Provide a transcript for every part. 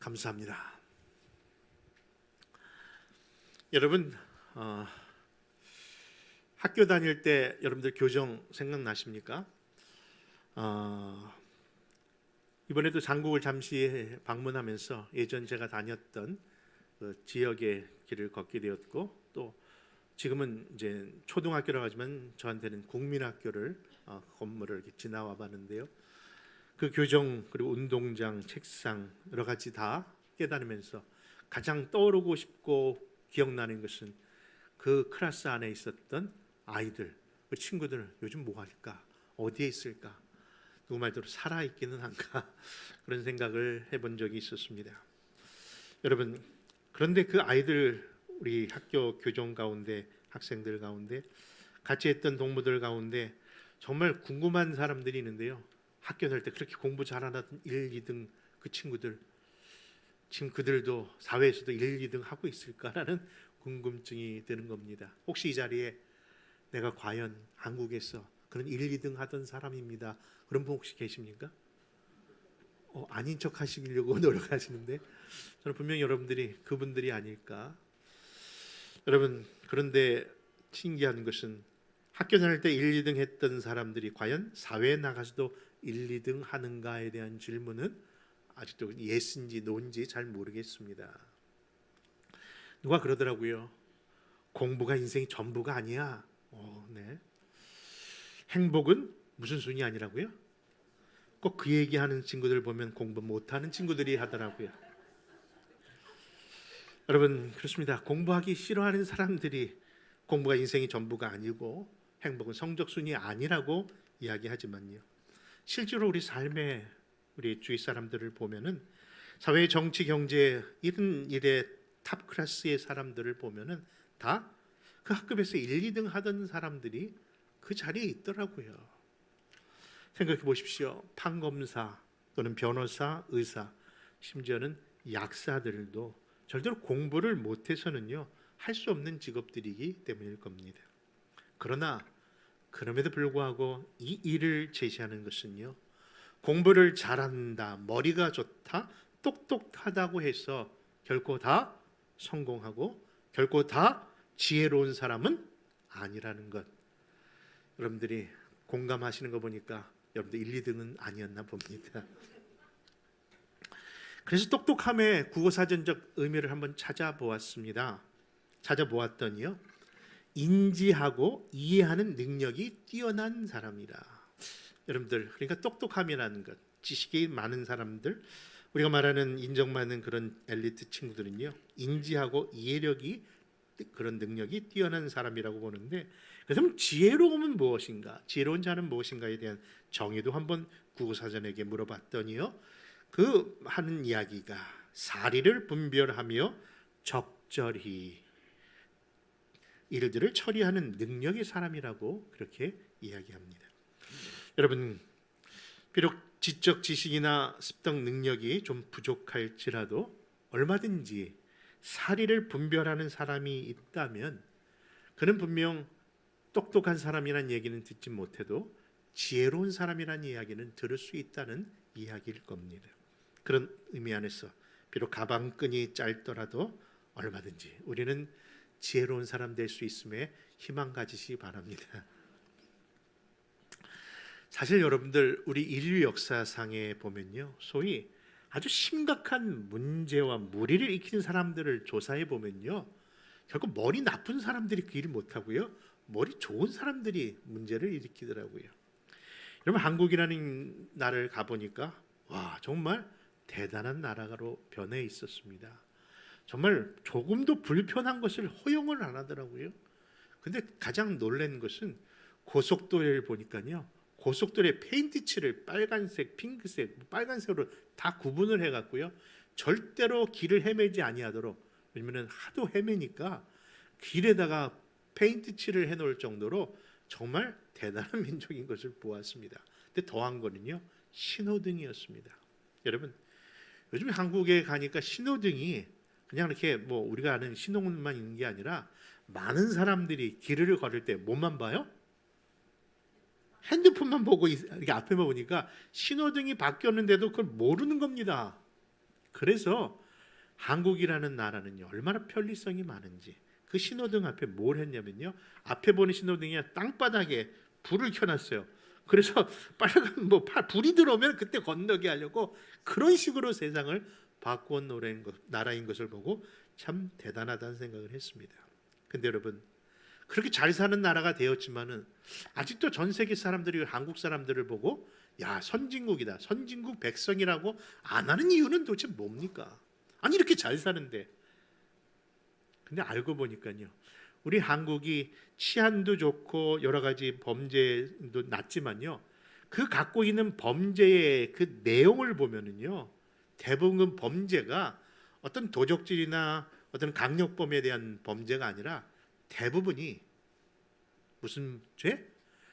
감사합니다. 여러분, 학교 다닐 때 여러분들 교정 생각나십니까? 이번에도 장국을 잠시 방문하면서 예전 제가 다녔던 그 지역의 길을 걷게 되었고, 또 지금은 이제 초등학교라고 하지만 저한테는 국민학교를 건물을 이렇게 지나와 봤는데요. 그 교정 그리고 운동장, 책상 여러 가지 다 깨달으면서 가장 떠오르고 싶고 기억나는 것은 그 클래스 안에 있었던 아이들, 그 친구들 요즘 뭐 할까? 어디에 있을까? 누구 말대로 살아있기는 한가? 그런 생각을 해본 적이 있었습니다. 여러분, 그런데 그 아이들, 우리 학교 교정 가운데, 학생들 가운데, 같이 했던 동무들 가운데 정말 궁금한 사람들이 있는데요. 학교 다닐 때 그렇게 공부 잘하던 1, 2등 그 친구들, 지금 그들도 사회에서도 1, 2등 하고 있을까라는 궁금증이 드는 겁니다. 혹시 이 자리에 내가 과연 한국에서 그런 1, 2등 하던 사람입니다, 그런 분 혹시 계십니까? 아닌 척 하시려고 노력하시는데 저는 분명히 여러분들이 그분들이 아닐까. 여러분, 그런데 신기한 것은 학교 다닐 때 1, 2등 했던 사람들이 과연 사회에 나가서도 1, 2등 하는가에 대한 질문은 아직도 예스인지 노인지 잘 모르겠습니다. 누가 그러더라고요. 공부가 인생이 전부가 아니야. 네. 행복은 무슨 순위 아니라고요? 꼭 그 얘기하는 친구들 보면 공부 못하는 친구들이 하더라고요. 여러분, 그렇습니다. 공부하기 싫어하는 사람들이 공부가 인생이 전부가 아니고 행복은 성적 순위 아니라고 이야기하지만요. 실제로 우리 삶에 우리 주위 사람들을 보면은 사회, 정치, 경제 이런 일에 탑 클래스의 사람들을 보면은 다 그 학급에서 1, 2등 하던 사람들이 그 자리에 있더라고요. 생각해 보십시오. 판검사 또는 변호사, 의사, 심지어는 약사들도 절대로 공부를 못해서는요 할 수 없는 직업들이기 때문일 겁니다. 그러나 그럼에도 불구하고 이 일을 제시하는 것은요, 공부를 잘한다, 머리가 좋다, 똑똑하다고 해서 결코 다 성공하고 결코 다 지혜로운 사람은 아니라는 것, 여러분들이 공감하시는 거 보니까 여러분들 1, 2등은 아니었나 봅니다. 그래서 똑똑함의 국어사전적 의미를 한번 찾아보았습니다. 찾아보았더니요, 인지하고 이해하는 능력이 뛰어난 사람이라. 여러분들, 그러니까 똑똑함이라는 것, 지식이 많은 사람들, 우리가 말하는 인정받는 그런 엘리트 친구들은요, 인지하고 이해력이, 그런 능력이 뛰어난 사람이라고 보는데, 그럼 지혜로움은 무엇인가? 지혜로운 자는 무엇인가에 대한 정의도 한번 국어사전에게 물어봤더니요, 그 하는 이야기가 사리를 분별하며 적절히 일들을 처리하는 능력의 사람이라고 그렇게 이야기합니다. 여러분, 비록 지적 지식이나 습득 능력이 좀 부족할지라도 얼마든지 사리를 분별하는 사람이 있다면 그는 분명 똑똑한 사람이라는 얘기는 듣지 못해도 지혜로운 사람이라는 이야기는 들을 수 있다는 이야기일 겁니다. 그런 의미 안에서 비록 가방끈이 짧더라도 얼마든지 우리는 지혜로운 사람 될 수 있음에 희망 가지시기 바랍니다. 사실 여러분들, 우리 인류 역사상에 보면요, 소위 아주 심각한 문제와 무리를 일으킨 사람들을 조사해 보면요, 결국 머리 나쁜 사람들이 그 일을 못하고요, 머리 좋은 사람들이 문제를 일으키더라고요. 여러분, 한국이라는 나라를 가보니까 와, 정말 대단한 나라로 변해 있었습니다. 정말 조금도 불편한 것을 허용을 안 하더라고요. 근데 가장 놀란 것은 고속도로를 보니까요, 고속도로의 페인트 칠을 빨간색, 핑크색, 빨간색으로 다 구분을 해갖고요, 절대로 길을 헤매지 아니하도록, 왜냐면 하도 헤매니까 길에다가 페인트 칠을 해놓을 정도로 정말 대단한 민족인 것을 보았습니다. 근데 더한 거는요, 신호등이었습니다. 여러분, 요즘 한국에 가니까 신호등이 그냥 이렇게 뭐 우리가 아는 신호등만 있는 게 아니라 많은 사람들이 길을 걸을 때 뭐만 봐요? 핸드폰만 보고 이렇게 앞에만 보니까 신호등이 바뀌었는데도 그걸 모르는 겁니다. 그래서 한국이라는 나라는요, 얼마나 편리성이 많은지. 그 신호등 앞에 뭘 했냐면요, 앞에 보는 신호등이 땅바닥에 불을 켜놨어요. 그래서 빨간 불이 들어오면 그때 건너게 하려고 그런 식으로 세상을 바꾸온 나라인 것을 보고 참 대단하다는 생각을 했습니다. 근데 여러분, 그렇게 잘 사는 나라가 되었지만은 아직도 전 세계 사람들이 한국 사람들을 보고 야, 선진국이다, 선진국 백성이라고 안 하는 이유는 도대체 뭡니까? 아니, 이렇게 잘 사는데. 근데 알고 보니까요, 우리 한국이 치안도 좋고 여러 가지 범죄도 낮지만요, 그 갖고 있는 범죄의 그 내용을 보면은요, 대부분 범죄가 어떤 도적질이나 어떤 강력범에 대한 범죄가 아니라 대부분이 무슨 죄?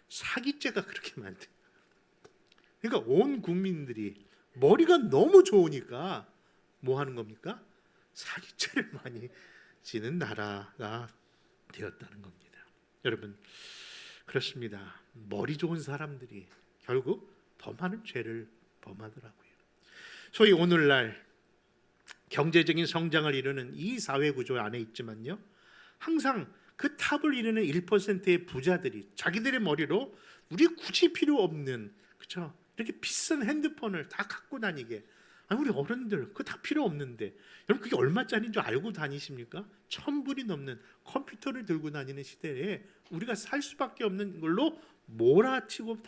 사기죄가 그렇게 많대. 그러니까 온 국민들이 머리가 너무 좋으니까 뭐 하는 겁니까? 사기죄를 많이 지는 나라가 되었다는 겁니다. 여러분, 그렇습니다. 머리 좋은 사람들이 결국 더 많은 죄를 범하더라고요. 소위 오늘날 경제적인 성장을 이루는 이 사회 구조 안에 있지만요, 항상 그 탑을 이루는 1%의 부자들이 자기들의 머리로 우리 굳이 필요 없는, 그렇죠? 이렇게 비싼 핸드폰을 다 갖고 다니게. 아니, 우리 어른들 그거 다 필요 없는데, 여러분 그게 얼마짜리인 줄 알고 다니십니까? 1,000불이 넘는 컴퓨터를 들고 다니는 시대에 우리가 살 수밖에 없는 걸로 몰아치고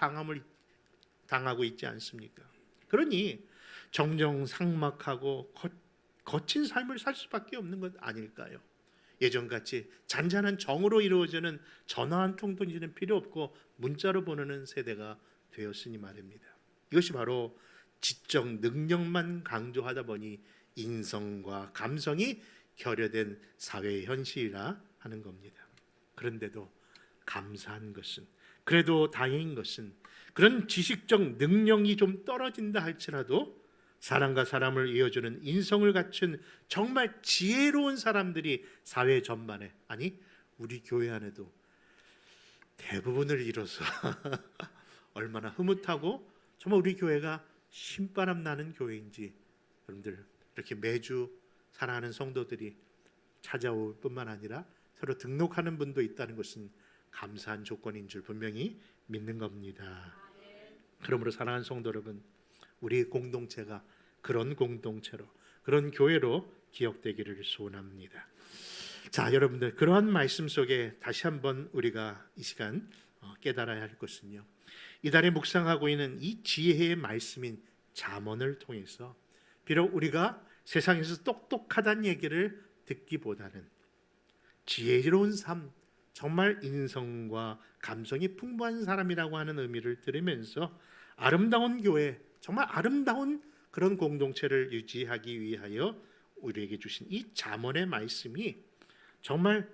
당하고 있지 않습니까? 그러니 정정상막하고 거친 삶을 살 수밖에 없는 것 아닐까요? 예전같이 잔잔한 정으로 이루어지는 전화 한 통도 이제는 필요 없고 문자로 보내는 세대가 되었으니 말입니다. 이것이 바로 지적 능력만 강조하다 보니 인성과 감성이 결여된 사회의 현실이라 하는 겁니다. 그런데도 감사한 것은, 그래도 다행인 것은, 그런 지식적 능력이 좀 떨어진다 할지라도 사람과 사람을 이어주는 인성을 갖춘 정말 지혜로운 사람들이 사회 전반에, 아니 우리 교회 안에도 대부분을 이뤄서 얼마나 흐뭇하고 정말 우리 교회가 신바람 나는 교회인지 여러분들 이렇게 매주 사랑하는 성도들이 찾아올 뿐만 아니라 서로 등록하는 분도 있다는 것은 감사한 조건인 줄 분명히 믿는 겁니다. 그러므로 사랑하는 성도 여러분, 우리 공동체가 그런 공동체로, 그런 교회로 기억되기를 소원합니다. 자, 여러분들, 그러한 말씀 속에 다시 한번 우리가 이 시간 깨달아야 할 것은요, 이달에 묵상하고 있는 이 지혜의 말씀인 잠언을 통해서 비록 우리가 세상에서 똑똑하다는 얘기를 듣기보다는 지혜로운 삶, 정말 인성과 감성이 풍부한 사람이라고 하는 의미를 들으면서 아름다운 교회, 정말 아름다운 그런 공동체를 유지하기 위하여 우리에게 주신 이 잠언의 말씀이 정말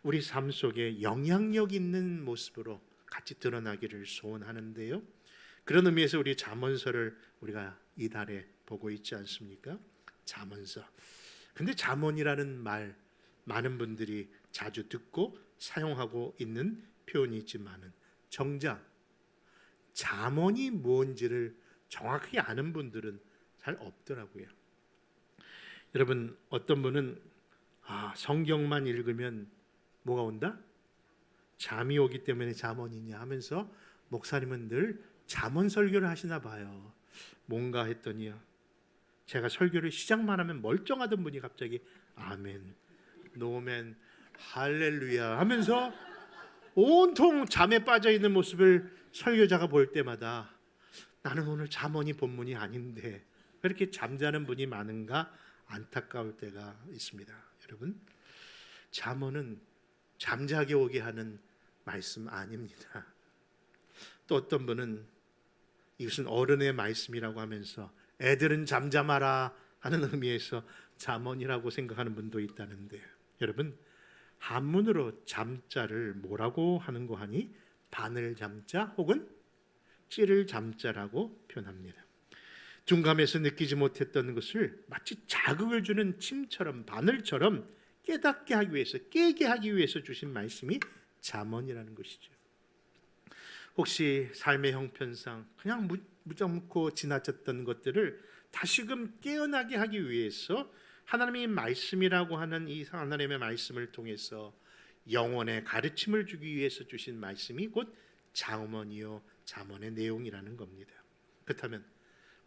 우리 삶 속에 영향력 있는 모습으로 같이 드러나기를 소원하는데요, 그런 의미에서 우리 잠언서를 우리가 이달에 보고 있지 않습니까? 잠언서. 근데 잠언이라는 말 많은 분들이 자주 듣고 사용하고 있는 표현이 있지만은 정작 잠언이 뭔지를 정확히 아는 분들은 잘 없더라고요. 여러분, 어떤 분은 성경만 읽으면 뭐가 온다? 잠이 오기 때문에 잠언이냐 하면서 목사님은 늘 잠언 설교를 하시나 봐요. 뭔가 했더니요, 제가 설교를 시작만 하면 멀쩡하던 분이 갑자기 아멘, 노멘, 할렐루야 하면서 온통 잠에 빠져 있는 모습을 설교자가 볼 때마다 나는 오늘 잠언이 본문이 아닌데 왜 이렇게 잠자는 분이 많은가 안타까울 때가 있습니다. 여러분, 잠언은 잠자게 오게 하는 말씀 아닙니다. 또 어떤 분은 이것은 어른의 말씀이라고 하면서 애들은 잠잠하라 하는 의미에서 잠언이라고 생각하는 분도 있다는데, 여러분, 한문으로 잠자를 뭐라고 하는 거 하니? 바늘 잠자 혹은 찌를 잠자라고 표현합니다. 둔감해서 느끼지 못했던 것을 마치 자극을 주는 침처럼, 바늘처럼 깨닫게 하기 위해서, 깨게 하기 위해서 주신 말씀이 잠언이라는 것이죠. 혹시 삶의 형편상 그냥 무정코 지나쳤던 것들을 다시금 깨어나게 하기 위해서 하나님의 말씀이라고 하는 이 하나님의 말씀을 통해서 영혼의 가르침을 주기 위해서 주신 말씀이 곧 잠언이요 잠언의 내용이라는 겁니다. 그렇다면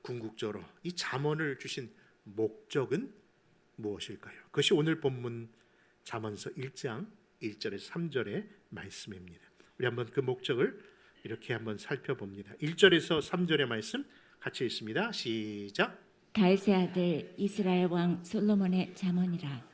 궁극적으로 이 잠언을 주신 목적은 무엇일까요? 그것이 오늘 본문 잠언서 1장 1절에서 3절의 말씀입니다. 우리 한번 그 목적을 이렇게 한번 살펴봅니다. 1절에서 3절의 말씀 같이 읽습니다. 시작. 다윗의 아들 이스라엘 왕 솔로몬의 잠언이라.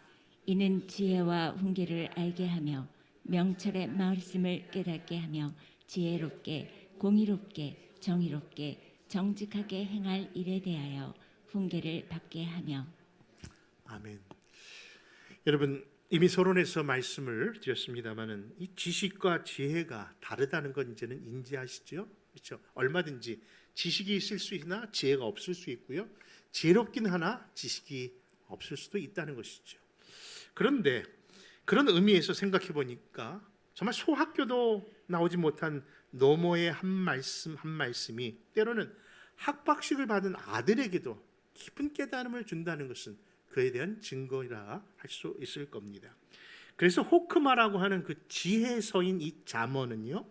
이는 지혜와 훈계를 알게 하며 명철의 말씀을 깨닫게 하며 지혜롭게 공의롭게 정의롭게 정직하게 행할 일에 대하여 훈계를 받게 하며. 아멘. 여러분 이미 서론에서 말씀을 드렸습니다마는 이 지식과 지혜가 다르다는 건 이제는 인지하시죠? 그렇죠? 얼마든지 지식이 있을 수 있으나 지혜가 없을 수 있고요. 지혜롭긴 하나 지식이 없을 수도 있다는 것이죠. 그런데 그런 의미에서 생각해 보니까 정말 소학교도 나오지 못한 노모의 한 말씀 한 말씀이 때로는 학박식을 받은 아들에게도 깊은 깨달음을 준다는 것은 그에 대한 증거라 할 수 있을 겁니다. 그래서 호크마라고 하는 그 지혜서인 이 잠언은요,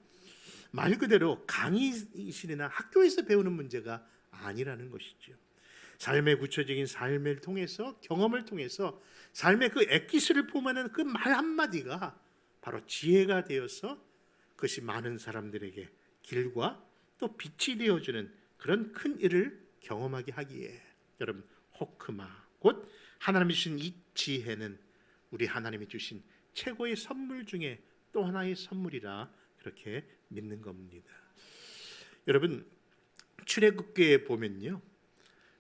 말 그대로 강의실이나 학교에서 배우는 문제가 아니라는 것이죠. 삶의 구체적인 삶을 통해서 경험을 통해서 삶의 그 엑기스를 포함하는 그 말 한마디가 바로 지혜가 되어서 그것이 많은 사람들에게 길과 또 빛이 되어주는 그런 큰 일을 경험하게 하기에 여러분 호크마 곧 하나님이 주신 이 지혜는 우리 하나님이 주신 최고의 선물 중에 또 하나의 선물이라 그렇게 믿는 겁니다. 여러분 출애굽기에 보면요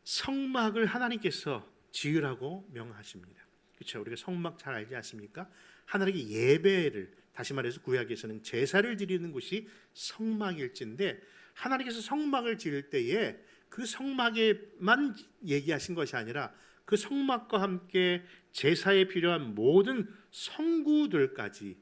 성막을 하나님께서 지으라고 명하십니다. 그렇죠? 우리가 성막 잘 알지 않습니까? 하나님께 예배를 다시 말해서 구약에서는 제사를 드리는 곳이 성막일진데 하나님께서 성막을 지을 때에 그 성막에만 얘기하신 것이 아니라 그 성막과 함께 제사에 필요한 모든 성구들까지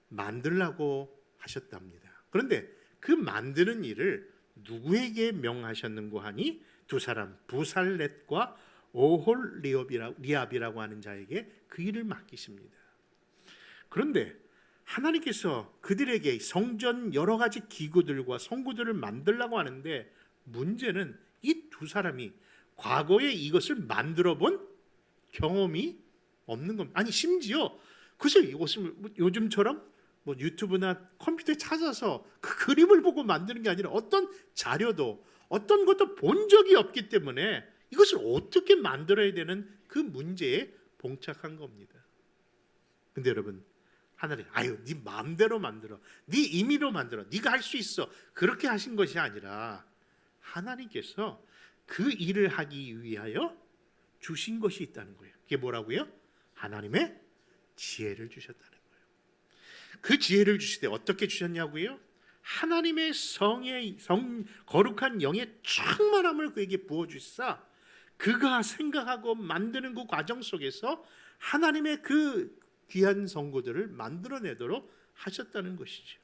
만들라고 하셨답니다. 그런데 그 만드는 일을 누구에게 명하셨는고 하니 두 사람 부살렛과 오홀리압이라고 하는 자에게 그 일을 맡기십니다. 그런데 하나님께서 그들에게 성전 여러 가지 기구들과 성구들을 만들라고 하는데 문제는 이 두 사람이 과거에 이것을 만들어 본 경험이 없는 겁니다. 아니 심지어 그것을 이것을 요즘처럼 뭐 유튜브나 컴퓨터에 찾아서 그 그림을 보고 만드는 게 아니라 어떤 자료도 어떤 것도 본 적이 없기 때문에 이것을 어떻게 만들어야 되는 그 문제에 봉착한 겁니다. 근데 여러분 하나님 아유 네 마음대로 만들어 네 임의로 만들어 네가 할 수 있어 그렇게 하신 것이 아니라 하나님께서 그 일을 하기 위하여 주신 것이 있다는 거예요. 그게 뭐라고요? 하나님의 지혜를 주셨다는 거예요. 그 지혜를 주실 때 어떻게 주셨냐고요? 하나님의 거룩한 영의 충만함을 그에게 부어주시사 그가 생각하고 만드는 그 과정 속에서 하나님의 그 귀한 성구들을 만들어내도록 하셨다는 것이죠.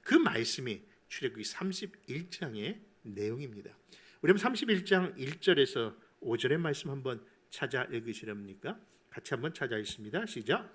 그 말씀이 출애굽기 31장의 내용입니다. 우리 한번 31장 1절에서 5절의 말씀 한번 찾아 읽으시렵니까? 같이 한번 찾아 읽습니다. 시작.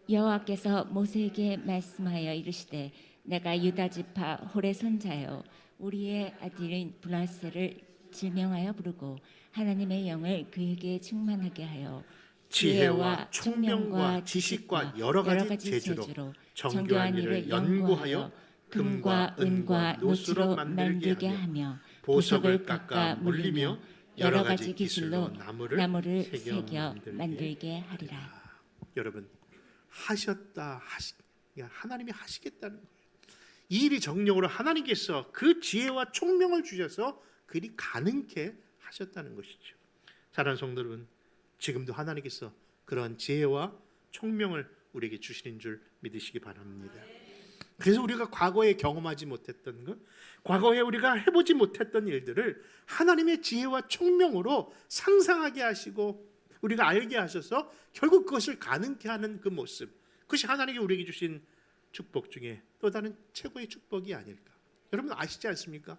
여호와께서 모세에게 말씀하여 이르시되 내가 유다 지파 홀의 손자요 우리의 아들인 브라스를 지명하여 부르고 하나님의 영을 그에게 충만하게 하여 지혜와 총명과 지식과 여러 가지 재주로 정교한 일을 연구하여 금과 은과 노수로 만들게 하며 보석을 깎아 물리며 여러 가지 기술로 나무를 새겨 만들게 하리라. 여러분 하나님이 하시겠다는 거예요. 이 일이 정령으로 하나님께서 그 지혜와 총명을 주셔서 그 일이 가능케 하셨다는 것이죠. 사랑하는 성도 여러분, 지금도 하나님께서 그러한 지혜와 총명을 우리에게 주시는 줄 믿으시기 바랍니다. 그래서 우리가 과거에 경험하지 못했던 것, 과거에 우리가 해보지 못했던 일들을 하나님의 지혜와 총명으로 상상하게 하시고 우리가 알게 하셔서 결국 그것을 가능케 하는 그 모습, 그것이 하나님이 우리에게 주신 축복 중에 또 다른 최고의 축복이 아닐까. 여러분 아시지 않습니까?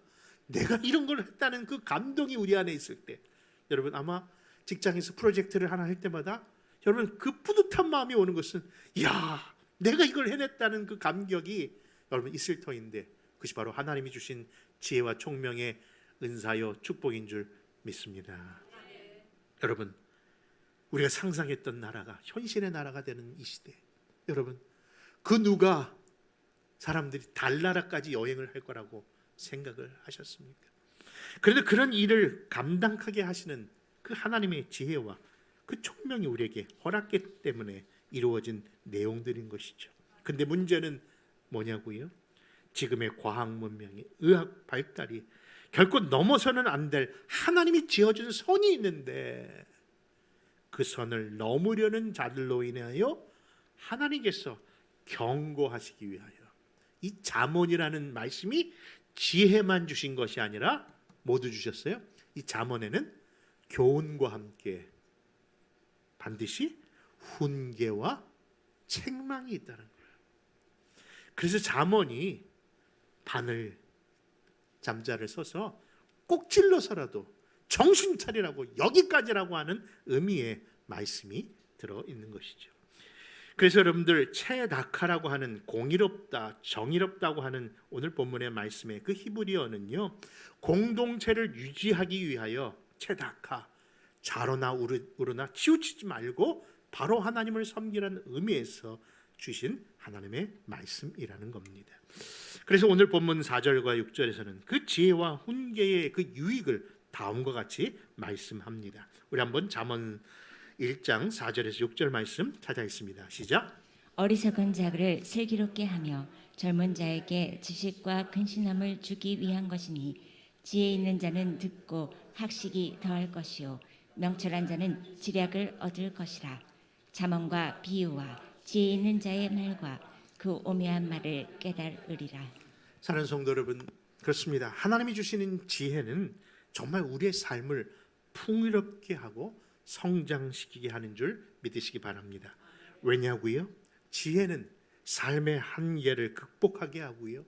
내가 이런 걸 했다는 그 감동이 우리 안에 있을 때, 여러분 아마 직장에서 프로젝트를 하나 할 때마다 여러분 그 뿌듯한 마음이 오는 것은, 야, 내가 이걸 해냈다는 그 감격이 여러분 있을 터인데, 그것이 바로 하나님이 주신 지혜와 총명의 은사요 축복인 줄 믿습니다. 여러분, 우리가 상상했던 나라가 현실의 나라가 되는 이 시대, 여러분 그 누가 사람들이 달나라까지 여행을 할 거라고 생각을 하셨습니까? 그런데 그런 일을 감당하게 하시는 그 하나님의 지혜와 그 총명이 우리에게 허락했기 때문에 이루어진 내용들인 것이죠. 근데 문제는 뭐냐고요? 지금의 과학 문명이, 의학 발달이 결코 넘어서는 안 될 하나님이 지어준 선이 있는데, 그 선을 넘으려는 자들로 인하여 하나님께서 경고하시기 위하여 이 잠언이라는 말씀이 지혜만 주신 것이 아니라 모두 주셨어요. 이 잠언에는 교훈과 함께 반드시 훈계와 책망이 있다는 거예요. 그래서 잠언이 바늘 잠자를 써서 꼭 찔러서라도 정신 차리라고, 여기까지라고 하는 의미의 말씀이 들어있는 것이죠. 그래서 여러분들, 체다카라고 하는 공의롭다, 정의롭다고 하는 오늘 본문의 말씀의 그 히브리어는요, 공동체를 유지하기 위하여 체다카, 자로나 우르나 치우치지 말고 바로 하나님을 섬기라는 의미에서 주신 하나님의 말씀이라는 겁니다. 그래서 오늘 본문 4절과 6절에서는 그 지혜와 훈계의 그 유익을 다음과 같이 말씀합니다. 우리 한번 잠언 1장 4절에서 6절 말씀 찾아 있습니다. 시작. 어리석은 자를 슬기롭게 하며 젊은 자에게 지식과 근신함을 주기 위한 것이니, 지혜 있는 자는 듣고 학식이 더할 것이요 명철한 자는 지략을 얻을 것이라. 잠언과 비유와 지혜 있는 자의 말과 그 오묘한 말을 깨달으리라. 사랑하는 성도 여러분, 그렇습니다. 하나님이 주시는 지혜는 정말 우리의 삶을 풍요롭게 하고 성장시키게 하는 줄 믿으시기 바랍니다. 왜냐고요? 지혜는 삶의 한계를 극복하게 하고요,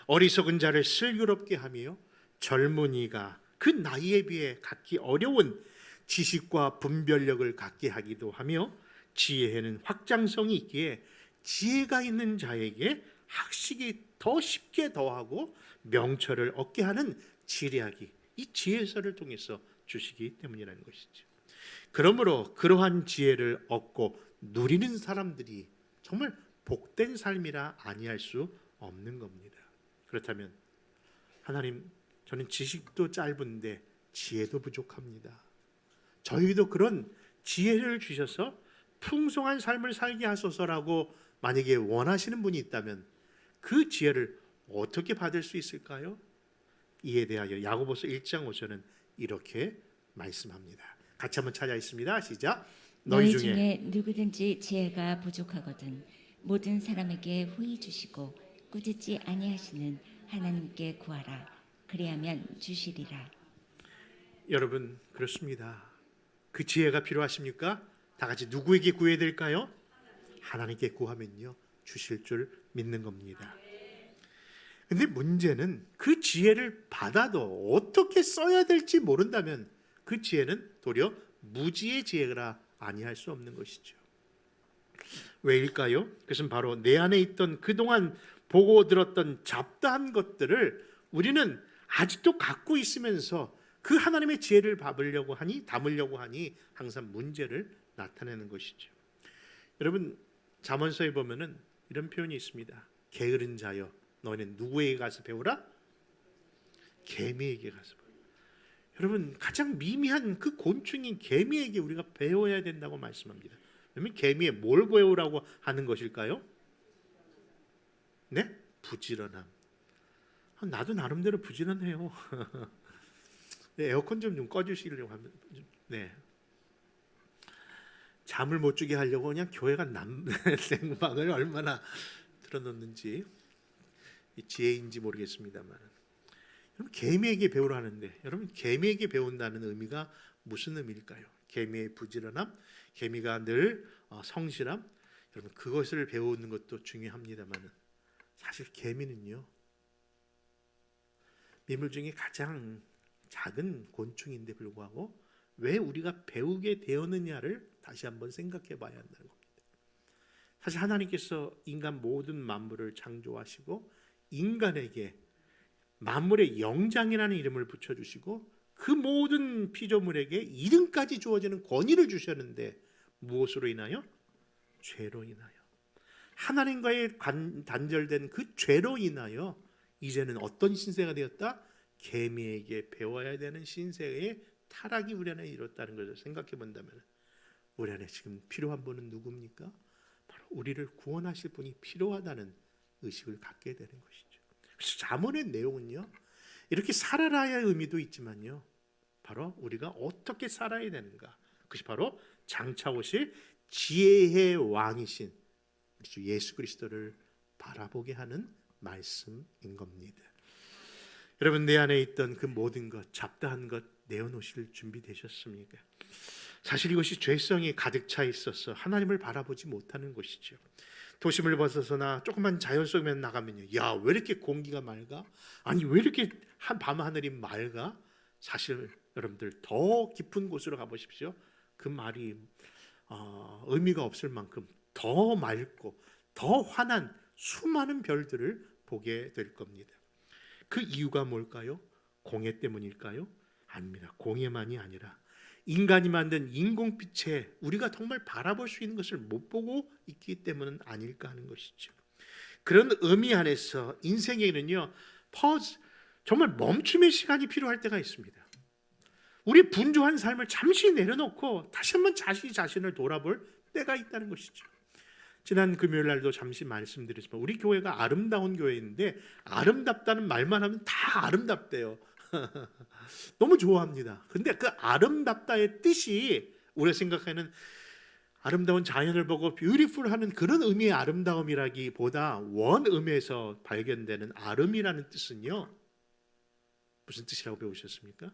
어리석은 자를 슬기롭게 하며 젊은이가 그 나이에 비해 갖기 어려운 지식과 분별력을 갖게 하기도 하며, 지혜에는 확장성이 있기에 지혜가 있는 자에게 학식이 더 쉽게 더하고 명철을 얻게 하는 지략이 이 지혜서를 통해서 주시기 때문이라는 것이죠. 그러므로 그러한 지혜를 얻고 누리는 사람들이 정말 복된 삶이라 아니할 수 없는 겁니다. 그렇다면 하나님, 저는 지식도 짧은데 지혜도 부족합니다. 저희도 그런 지혜를 주셔서 풍성한 삶을 살게 하소서라고 만약에 원하시는 분이 있다면 그 지혜를 어떻게 받을 수 있을까요? 이에 대하여 야고보서 1장 5절은 이렇게 말씀합니다. 같이 한번 찾아 있습니다. 시작. 너희 중에 누구든지 지혜가 부족하거든 모든 사람에게 후히 주시고 꾸짖지 아니하시는 하나님께 구하라. 그리하면 주시리라. 여러분, 그렇습니다. 그 지혜가 필요하십니까? 다 같이 누구에게 구해야 될까요? 하나님께 구하면요, 주실 줄 믿는 겁니다. 근데 문제는 그 지혜를 받아도 어떻게 써야 될지 모른다면 그 지혜는 도리어 무지의 지혜라 아니할 수 없는 것이죠. 왜일까요? 그것은 바로 내 안에 있던 그동안 보고 들었던 잡다한 것들을 우리는 아직도 갖고 있으면서 그 하나님의 지혜를 담으려고 하니 항상 문제를 나타내는 것이죠. 여러분, 잠언서에 보면은 이런 표현이 있습니다. 게으른 자여, 너희는 누구에게 가서 배우라? 개미에게 가서 배우라. 여러분, 가장 미미한 그 곤충인 개미에게 우리가 배워야 된다고 말씀합니다. 그러면 개미에 뭘 배우라고 하는 것일까요? 네? 부지런함. 나도 나름대로 부지런해요. 에어컨 좀 꺼주시려고 하면, 네. 잠을 못 주게 하려고 그냥 교회가 냉방을 얼마나 틀어놓는지 지혜인지 모르겠습니다만, 여러분, 개미에게 배우라 하는데, 여러분, 개미에게 배운다는 의미가 무슨 의미일까요? 개미의 부지런함, 개미가 늘 성실함, 여러분, 그것을 배우는 것도 중요합니다만, 사실 개미는요, 미물 중에 가장 작은 곤충인데 불구하고 왜 우리가 배우게 되었느냐를 다시 한번 생각해 봐야 한다는 겁니다. 사실 하나님께서 인간 모든 만물을 창조하시고 인간에게 만물의 영장이라는 이름을 붙여주시고 그 모든 피조물에게 이름까지 주어지는 권위를 주셨는데 무엇으로 인하여? 죄로 인하여. 하나님과의 단절된 그 죄로 인하여 이제는 어떤 신세가 되었다? 개미에게 배워야 되는 신세의 타락이 우리 안에 이뤘다는 것을 생각해 본다면 우리 안에 지금 필요한 분은 누굽니까? 바로 우리를 구원하실 분이 필요하다는 의식을 갖게 되는 것이죠. 그래서 잠언의 내용은요, 이렇게 살아라의 의미도 있지만요, 바로 우리가 어떻게 살아야 되는가, 그것이 바로 장차 오실 지혜의 왕이신 우리 주 예수 그리스도를 바라보게 하는 말씀인 겁니다. 여러분, 내 안에 있던 그 모든 것, 잡다한 것 내어놓으실 준비 되셨습니까? 사실 이것이 죄성이 가득 차 있어서 하나님을 바라보지 못하는 것이죠. 도심을 벗어서나 조금만 자연 속에만 나가면요, 야, 왜 이렇게 공기가 맑아? 아니, 왜 이렇게 밤하늘이 맑아? 사실 여러분들 더 깊은 곳으로 가보십시오. 그 말이 의미가 없을 만큼 더 맑고 더 환한 수많은 별들을 보게 될 겁니다. 그 이유가 뭘까요? 공해 때문일까요? 아닙니다. 공해만이 아니라 인간이 만든 인공빛에 우리가 정말 바라볼 수 있는 것을 못 보고 있기 때문은 아닐까 하는 것이죠. 그런 의미 안에서 인생에는요, 정말 멈춤의 시간이 필요할 때가 있습니다. 우리 분주한 삶을 잠시 내려놓고 다시 한번 자신을 돌아볼 때가 있다는 것이죠. 지난 금요일 날도 잠시 말씀드렸지만 우리 교회가 아름다운 교회인데 아름답다는 말만 하면 다 아름답대요. 너무 좋아합니다. 근데 그 아름답다의 뜻이 우리가 생각하는 아름다운 자연을 보고 뷰티풀하는 그런 의미의 아름다움이라기보다 원음에서 발견되는 아름이라는 뜻은요, 무슨 뜻이라고 배우셨습니까?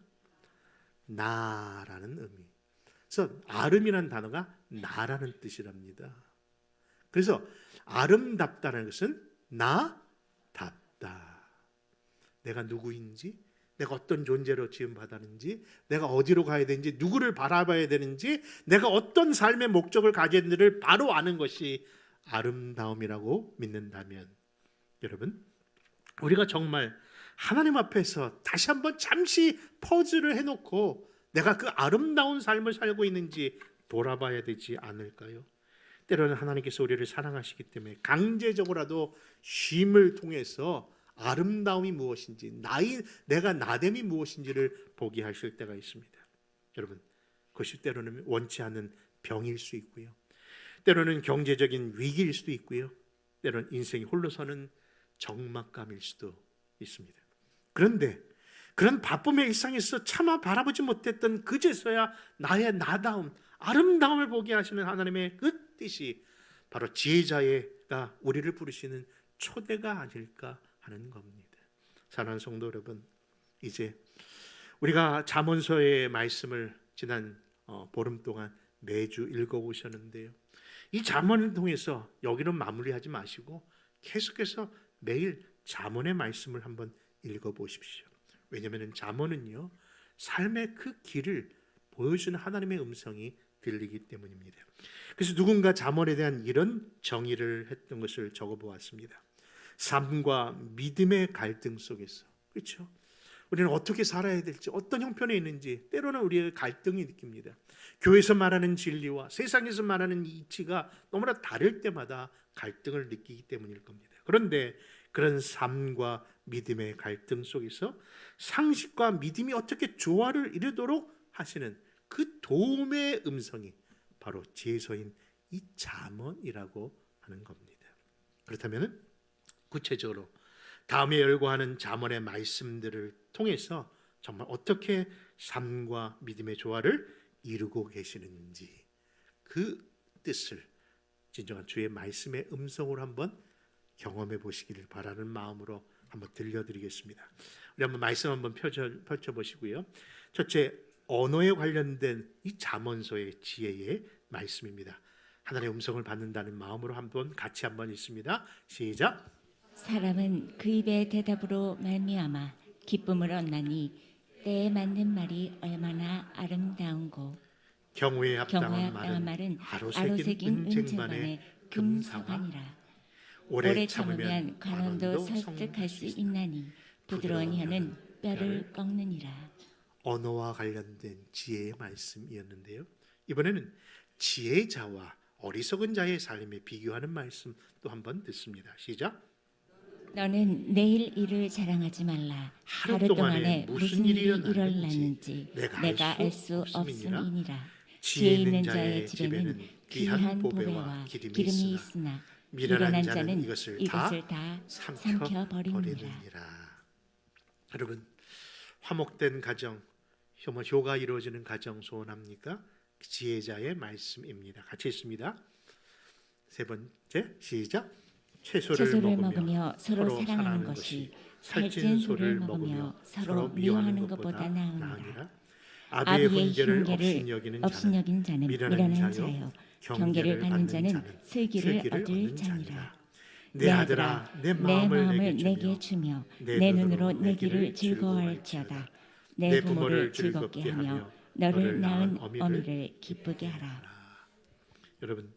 나라는 의미. 그래서 아름이라는 단어가 나라는 뜻이랍니다. 그래서 아름답다는 것은 나답다. 내가 누구인지, 내가 어떤 존재로 지음받았는지, 내가 어디로 가야 되는지, 누구를 바라봐야 되는지, 내가 어떤 삶의 목적을 가져야 되는지를 바로 아는 것이 아름다움이라고 믿는다면, 여러분, 우리가 정말 하나님 앞에서 다시 한번 잠시 퍼즐을 해놓고 내가 그 아름다운 삶을 살고 있는지 돌아봐야 되지 않을까요? 때로는 하나님께서 우리를 사랑하시기 때문에 강제적으로라도 쉼을 통해서 아름다움이 무엇인지, 내가 나됨이 무엇인지를 보게 하실 때가 있습니다. 여러분, 그것이 때로는 원치 않는 병일 수 있고요, 때로는 경제적인 위기일 수도 있고요, 때로는 인생이 홀로서는 적막감일 수도 있습니다. 그런데 그런 바쁨의 일상에서 차마 바라보지 못했던 그제서야 나의 나다움, 아름다움을 보게 하시는 하나님의 그 뜻이 바로 지혜자가 우리를 부르시는 초대가 아닐까 하는 겁니다. 사랑하는 성도 여러분, 이제 우리가 잠언서의 말씀을 지난 보름 동안 매주 읽어오셨는데요, 이 잠언을 통해서 여기는 마무리하지 마시고 계속해서 매일 잠언의 말씀을 한번 읽어보십시오. 왜냐하면 잠언은요, 삶의 그 길을 보여주는 하나님의 음성이 들리기 때문입니다. 그래서 누군가 잠언에 대한 이런 정의를 했던 것을 적어보았습니다. 삶과 믿음의 갈등 속에서, 그렇죠? 우리는 어떻게 살아야 될지, 어떤 형편에 있는지 때로는 우리의 갈등이 느낍니다. 교회에서 말하는 진리와 세상에서 말하는 이치가 너무나 다를 때마다 갈등을 느끼기 때문일 겁니다. 그런데 그런 삶과 믿음의 갈등 속에서 상식과 믿음이 어떻게 조화를 이루도록 하시는 그 도움의 음성이 바로 지혜서인 이 잠언이라고 하는 겁니다. 그렇다면 구체적으로 다음에 열거하는 잠언의 말씀들을 통해서 정말 어떻게 삶과 믿음의 조화를 이루고 계시는지 그 뜻을 진정한 주의 말씀의 음성으로 한번 경험해 보시기를 바라는 마음으로 한번 들려드리겠습니다. 우리 한번 말씀 한번 펼쳐보시고요. 첫째, 언어에 관련된 이 잠언서의 지혜의 말씀입니다. 하나님의 음성을 받는다는 마음으로 같이 한번 읽습니다. 시작. 사람은 그 입의 대답으로 말미암아 기쁨을 얻나니 때에 맞는 말이 얼마나 아름다운고 경우에 경우에 합당한 합당한 말은 말은 아로새긴 아로새긴 은쟁반의 은쟁반의 금사와 금사관이라. 오래 오래 참으면 참으면 관원도 관원도 설득할 수 있나니 부드러운 혀는 뼈를 꺾느니라. 언어와 관련된 지혜의 말씀이었는데요. 이번에는 지혜자와 어리석은 자의 삶에 비교하는 말씀 또 한번 듣습니다. 시작. 너는 내일 일을 자랑하지 말라. 하루 동안에 무슨 일이 일어났는지 내가 알 수 없음이니라. 지혜 있는 자의 집에는 귀한 보배와 기름이 있으나 미련한 자는 이것을 다 삼켜버리느니라. 여러분, 화목된 가정, 효가 이루어지는 가정 소원합니까? 지혜자의 말씀입니다. 같이 읽습니다. 세 번째, 시작. 채소를 먹으며 서로 사랑하는 것이 살찐 소를 먹으며 서로 미워하는 것보다 나으니라. 아비의 훈계를 업신여긴 자는 미련한 자요 경계를 받는 자는 슬기를 얻을 자니라. 내 아들아 내 마음을 내게 주며 내 눈으로 내 길을 즐거워할지어다. 내 부모를 즐겁게 하며 너를 낳은 어미를 기쁘게 하라. 여러분,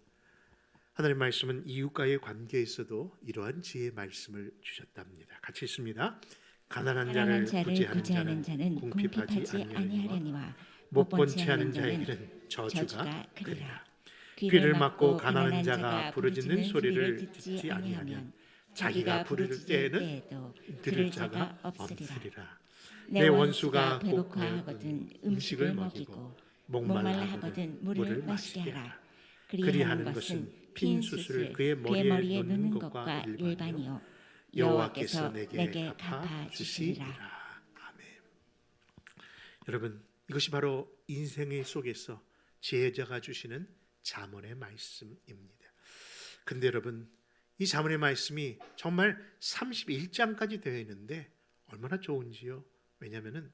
하나님의 말씀은 이웃과의 관계에서도 이러한 지혜의 말씀을 주셨답니다. 같이 읽습니다. 가난한 자를 구제하는 자는 궁핍하지 아니하려니와 못 본 채 하는 자에게는 저주가 크리라. 귀를 막고 가난한 자가 부르짖는 소리를 듣지 아니하면 자기가 부를 때에는 들을 자가 없으리라. 내 원수가 배고파하거든 음식을 먹이고 목말라하거든 물을 마시게 하라. 그리하는 것은 빈 숯을 그의 머리에 놓는 것과 일반이요 여호와께서 내게 갚아 주시리라. 아멘. 여러분, 이것이 바로 인생의 속에서 지혜자가 주시는 잠언의 말씀입니다. 근데 여러분, 이 잠언의 말씀이 정말 31장까지 되어 있는데 얼마나 좋은지요. 왜냐하면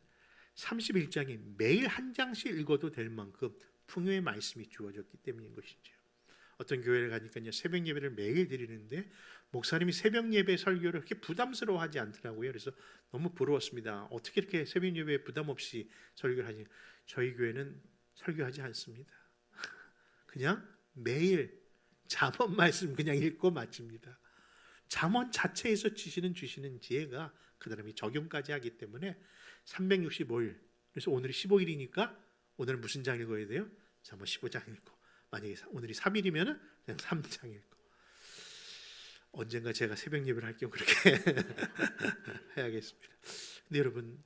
31장이 매일 한 장씩 읽어도 될 만큼 풍요의 말씀이 주어졌기 때문인 것이죠. 어떤 교회를 가니까요, 새벽 예배를 매일 드리는데 목사님이 새벽 예배 설교를 그렇게 부담스러워하지 않더라고요. 그래서 너무 부러웠습니다. 어떻게 이렇게 새벽 예배에 부담 없이 설교를 하지? 저희 교회는 설교하지 않습니다. 그냥 매일 잠언 말씀 그냥 읽고 마칩니다. 잠언 자체에서 주시는 지혜가 그 사람이 적용까지 하기 때문에 365일, 그래서 오늘이 15일이니까 오늘 무슨 장 읽어야 돼요? 잠언 15장 읽고, 만약에 오늘이 3일이면 그냥 3장 읽고, 언젠가 제가 새벽 예배를 할 경우 그렇게 해야겠습니다. 근데 여러분,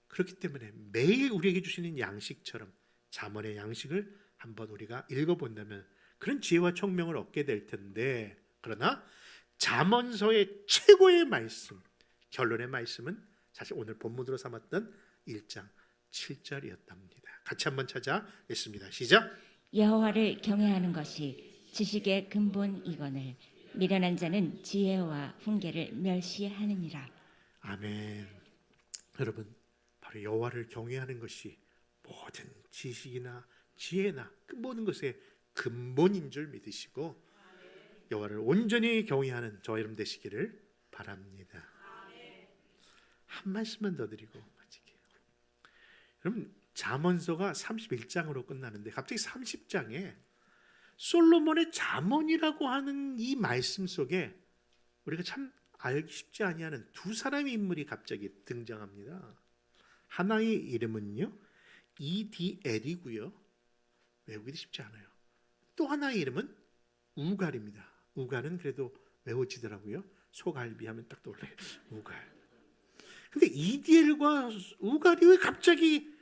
그렇기 때문에 매일 우리에게 주시는 양식처럼 잠언의 양식을 한번 우리가 읽어본다면 그런 지혜와 총명을 얻게 될 텐데, 그러나 잠언서의 최고의 말씀, 결론의 말씀은 사실 오늘 본문으로 삼았던 1장 7절이었답니다. 같이 한번 찾아냈습니다. 시작. 여호와를 경외하는 것이 지식의 근본이거늘 미련한 자는 지혜와 훈계를 멸시하느니라. 아멘. 여러분, 바로 여호와를 경외하는 것이 모든 지식이나 지혜나 그 모든 것의 근본인 줄 믿으시고 여호와를 온전히 경외하는 저 여러분 되시기를 바랍니다. 한 말씀만 더 드리고 마칠게요. 여러분, 잠언서가 31장으로 끝나는데 갑자기 30장에 솔로몬의 잠언이라고 하는 이 말씀 속에 우리가 참 알기 쉽지 아니하는 두 사람의 인물이 갑자기 등장합니다. 하나의 이름은요 이디엘이고요, 외우기도 쉽지 않아요. 또 하나의 이름은 우갈입니다. 우갈은 그래도 외워지더라고요. 소갈비 하면 딱 떠올라요. 우갈. 근데 이디엘과 우갈이 왜 갑자기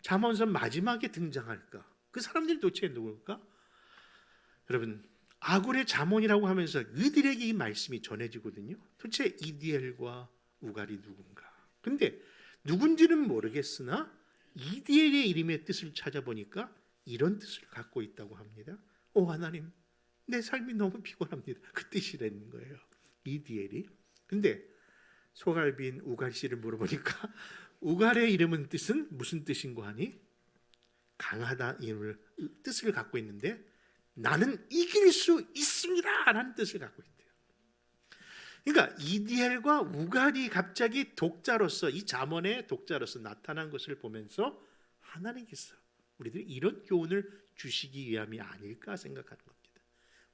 잠언서 마지막에 등장할까? 그 사람들이 도대체 누굴까? 여러분, 아굴의 잠언이라고 하면서 이들에게 이 말씀이 전해지거든요. 도대체 이디엘과 우갈이 누군가? 근데 누군지는 모르겠으나 이디엘의 이름의 뜻을 찾아보니까 이런 뜻을 갖고 있다고 합니다. 오 하나님, 내 삶이 너무 피곤합니다. 그 뜻이라는 거예요, 이디엘이. 근데 소갈비인 우갈 씨를 물어보니까 우갈의 이름은 뜻은 무슨 뜻인고 하니 강하다 이름을 뜻을 갖고 있는데 나는 이길 수 있습니다 라는 뜻을 갖고 있대요. 그러니까 이디엘과 우갈이 갑자기 독자로서, 이 잠언의 독자로서 나타난 것을 보면서 하나님께서 우리들이 이런 교훈을 주시기 위함이 아닐까 생각하는 겁니다.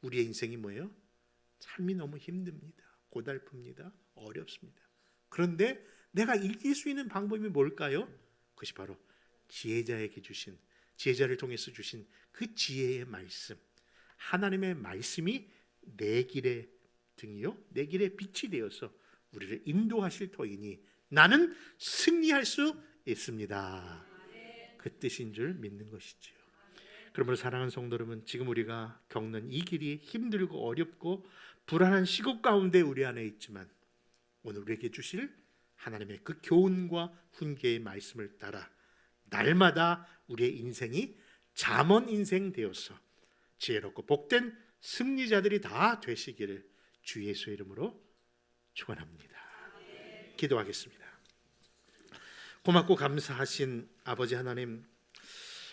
우리의 인생이 뭐예요? 삶이 너무 힘듭니다. 고달픕니다. 어렵습니다. 그런데 내가 이길 수 있는 방법이 뭘까요? 그것이 바로 지혜자에게 주신, 지혜자를 통해서 주신 그 지혜의 말씀, 하나님의 말씀이 내 길의 등이요, 내 길의 빛이 되어서 우리를 인도하실 터이니 나는 승리할 수 있습니다. 그 뜻인 줄 믿는 것이지요. 그러므로 사랑하는 성도 여러분, 지금 우리가 겪는 이 길이 힘들고 어렵고 불안한 시국 가운데 우리 안에 있지만, 오늘 우리에게 주실 하나님의 그 교훈과 훈계의 말씀을 따라 날마다 우리의 인생이 잠언 인생 되어서 지혜롭고 복된 승리자들이 다 되시기를 주 예수의 이름으로 축원합니다. 기도하겠습니다. 고맙고 감사하신 아버지 하나님,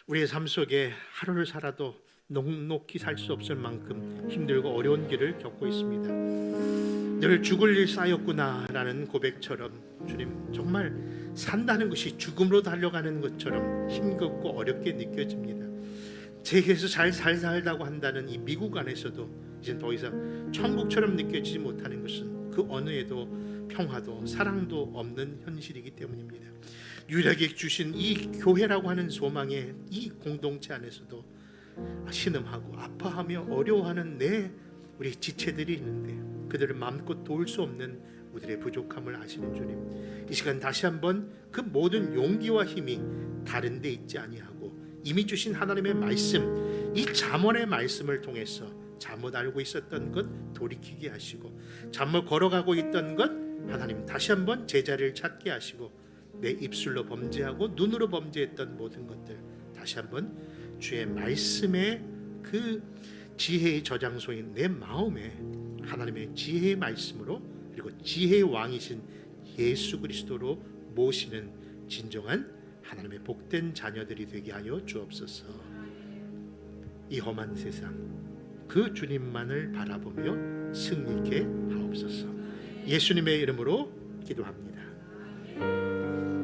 우리의 삶 속에 하루를 살아도 넉넉히 살 수 없을 만큼 힘들고 어려운 길을 겪고 있습니다. 늘 죽을 일 쌓였구나라는 고백처럼 주님, 정말 산다는 것이 죽음으로 달려가는 것처럼 힘겹고 어렵게 느껴집니다. 세계에서 잘 살다고 한다는 이 미국 안에서도 이제 더 이상 천국처럼 느껴지지 못하는 것은 그 어느에도 평화도 사랑도 없는 현실이기 때문입니다. 유일하게 주신 이 교회라고 하는 소망의 이 공동체 안에서도 신음하고 아파하며 어려워하는 우리 지체들이 있는데, 그들을 마음껏 도울 수 없는 우리들의 부족함을 아시는 주님, 이 시간 다시 한번 그 모든 용기와 힘이 다른 데 있지 아니하고 이미 주신 하나님의 말씀, 이 잠언의 말씀을 통해서 잘못 알고 있었던 것 돌이키게 하시고, 잘못 걸어가고 있던 것 하나님 다시 한번 제자리를 찾게 하시고, 내 입술로 범죄하고 눈으로 범죄했던 모든 것들 다시 한번 주의 말씀의 그 지혜의 저장소인 내 마음에 하나님의 지혜의 말씀으로, 그리고 지혜의 왕이신 예수 그리스도로 모시는 진정한 하나님의 복된 자녀들이 되게 하여 주옵소서. 이 험한 세상 그 주님만을 바라보며 승리케 하옵소서. 예수님의 이름으로 기도합니다.